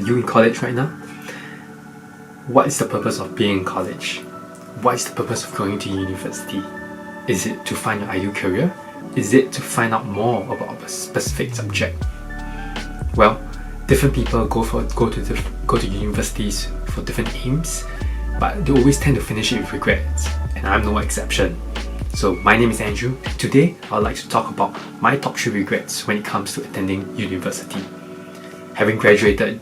you in college right now? What is the purpose of being in college? What is the purpose of going to university? Is it to find your ideal career? Is it to find out more about a specific subject? Well, different people go to universities for different aims, but they always tend to finish it with regrets, and I'm no exception. So my name is Andrew. Today I'd like to talk about my top 3 regrets when it comes to attending university. Having graduated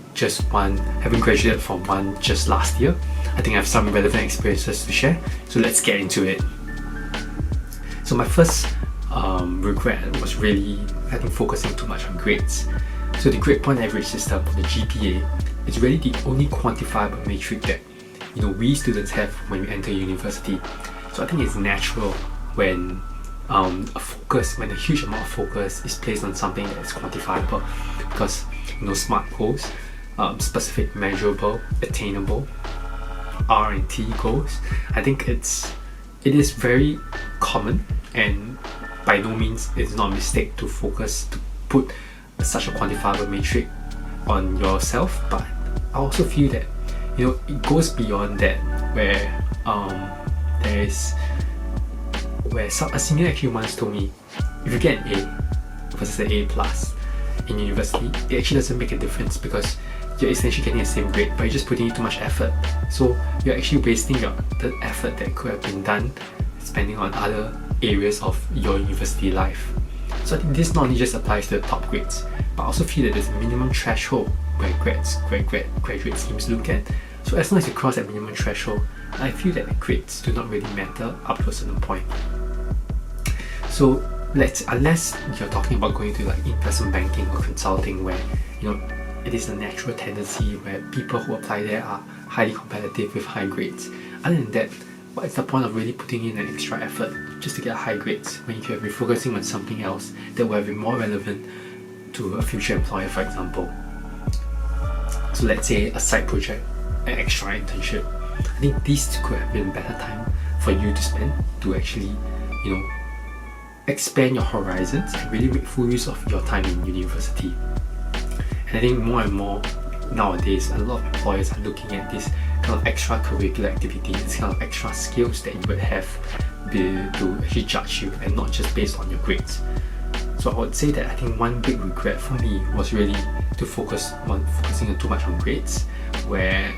from one just last year, I think I have some relevant experiences to share, so let's get into it. So my first regret was really, I think, focusing too much on grades. So the grade point average system, the GPA, is really the only quantifiable metric that we students have when we enter university. So I think it's natural when a huge amount of focus is placed on something that is quantifiable, because SMART goals, specific, measurable, attainable, R&T goals. I think it is very common, and by no means it's not a mistake to put such a quantifiable metric on yourself. But I also feel that it goes beyond that, where a senior actually once told me, if you get an A versus an A plus in university, it actually doesn't make a difference, because you're essentially getting the same grade, but you're just putting in too much effort. So you're actually wasting the effort that could have been done spending on other areas of your university life. So I think this not only just applies to the top grades, but I also feel that there's a minimum threshold where graduate schemes look at. So as long as you cross that minimum threshold, I feel that the grades do not really matter up to a certain point. So unless you're talking about going to investment banking or consulting, where it is a natural tendency where people who apply there are highly competitive with high grades. Other than that, what is the point of really putting in an extra effort just to get high grades when you can be focusing on something else that will be more relevant to a future employer, for example? So let's say a side project, an extra internship. I think these could have been a better time for you to spend to actually, expand your horizons and really make full use of your time in university. And I think more and more nowadays, a lot of employers are looking at this kind of extracurricular activities, this kind of extra skills that you would have to actually judge you, and not just based on your grades. So I would say that I think one big regret for me was really to focusing too much on grades, where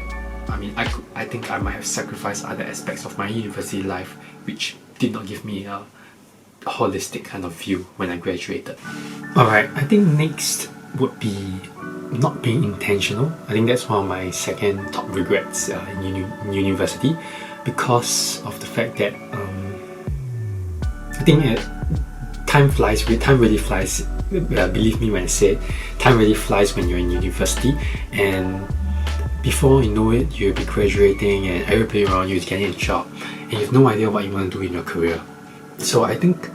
I think I might have sacrificed other aspects of my university life, which did not give me a holistic kind of view when I graduated. Alright, I think next would be not being intentional. I think that's one of my second top regrets in university, because of the fact that I think time really flies. Believe me when I say it, time really flies when you're in university, and before you know it, you'll be graduating and everybody around you is getting a job, and you have no idea what you want to do in your career. So I think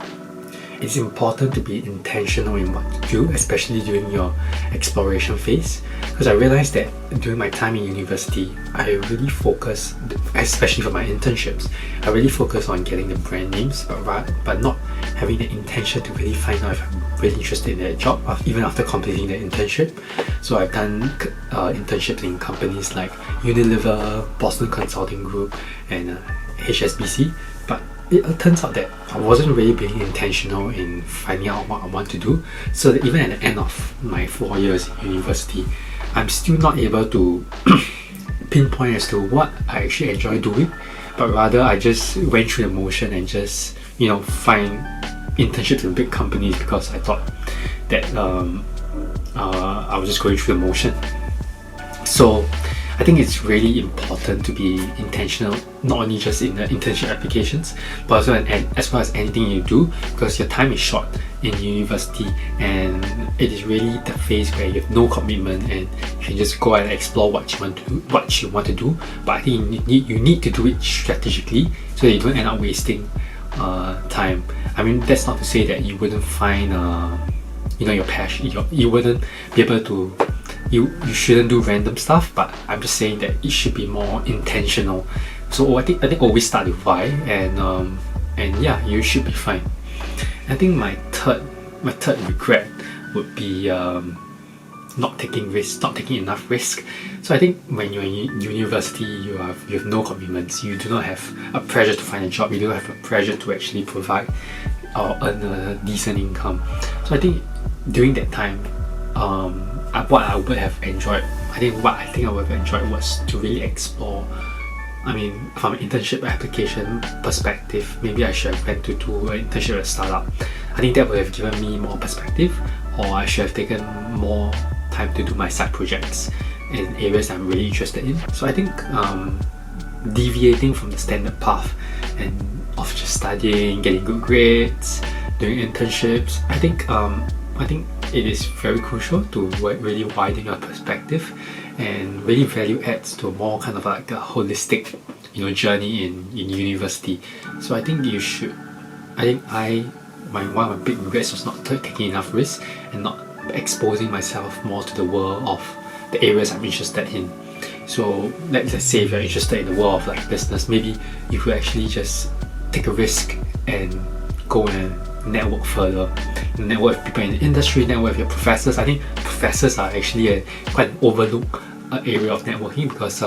it's important to be intentional in what you do, especially during your exploration phase, because I realized that during my time in university, I really focus, especially for my internships, I really focus on getting the brand names, but not having the intention to really find out if I'm really interested in that job even after completing the internship. So I've done internships in companies like Unilever, Boston Consulting Group, and HSBC, but it turns out that I wasn't really being intentional in finding out what I want to do, so that even at the end of my 4 years in university, I'm still not able to pinpoint as to what I actually enjoy doing, but rather I just went through the motion and just find internships in big companies, because I thought that I was just going through the motion. So I think it's really important to be intentional, not only just in the internship applications, but also as well as anything you do, because your time is short in university, and it is really the phase where you have no commitment and you can just go and explore what you want to do. But I think you need to do it strategically, so that you don't end up wasting time. That's not to say that you wouldn't find your passion, you wouldn't be able to. You shouldn't do random stuff, but I'm just saying that it should be more intentional. So I think always start with why, and yeah, you should be fine. I think my third regret would be not taking risks, not taking enough risk. So I think when you're in university, you have no commitments. You do not have a pressure to find a job. You don't have a pressure to actually provide or earn a decent income. So I think during that time, what I would have enjoyed, I would have enjoyed was to really explore. I mean, from an internship application perspective, maybe I should have went to do an internship at a startup. I think that would have given me more perspective, or I should have taken more time to do my side projects in areas I'm really interested in. So I think deviating from the standard path and of just studying, getting good grades, doing internships, I think it is very crucial to really widen your perspective and really value adds to a more kind of like a holistic, journey in university. So I think you should. I think one of my big regrets was not taking enough risks and not exposing myself more to the world of the areas I'm interested in. So let's say if you're interested in the world of like business, maybe you could actually just take a risk and go and network further. Network with people in the industry, network with your professors. I think professors are actually quite an overlooked area of networking because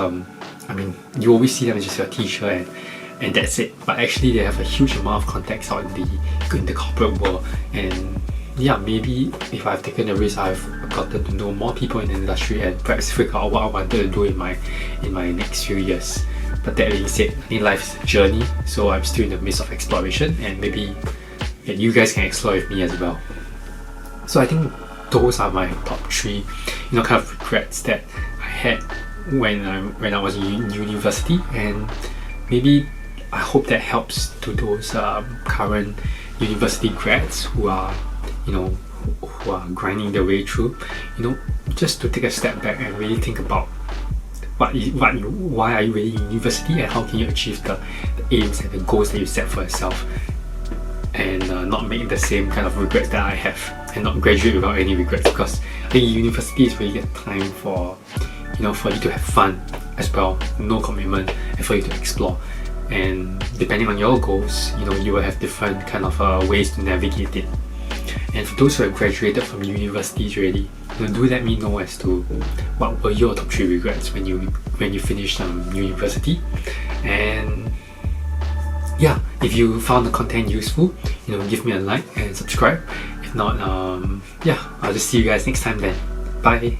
you always see them as just your teacher and that's it. But actually they have a huge amount of contacts out in the corporate world. And yeah, maybe if I've taken a risk, I've gotten to know more people in the industry and perhaps figure out what I wanted to do in my next few years. But that being said, I think life is a journey, so I'm still in the midst of exploration, and maybe you guys can explore with me as well. So I think those are my top 3 kind of regrets that I had when I was in university, and maybe I hope that helps to those current university grads who are grinding their way through, just to take a step back and really think about why are you really in university and how can you achieve the aims and the goals that you set for yourself, and not make the same kind of regrets that I have, and not graduate without any regrets, because I think university is really a time for for you to have fun as well, no commitment, and for you to explore. And depending on your goals, you will have different kind of ways to navigate it. And for those who have graduated from universities already, do let me know as to what were your top 3 regrets when you finished university. And yeah, if you found the content useful, give me a like and subscribe. If not, I'll just see you guys next time then. Bye.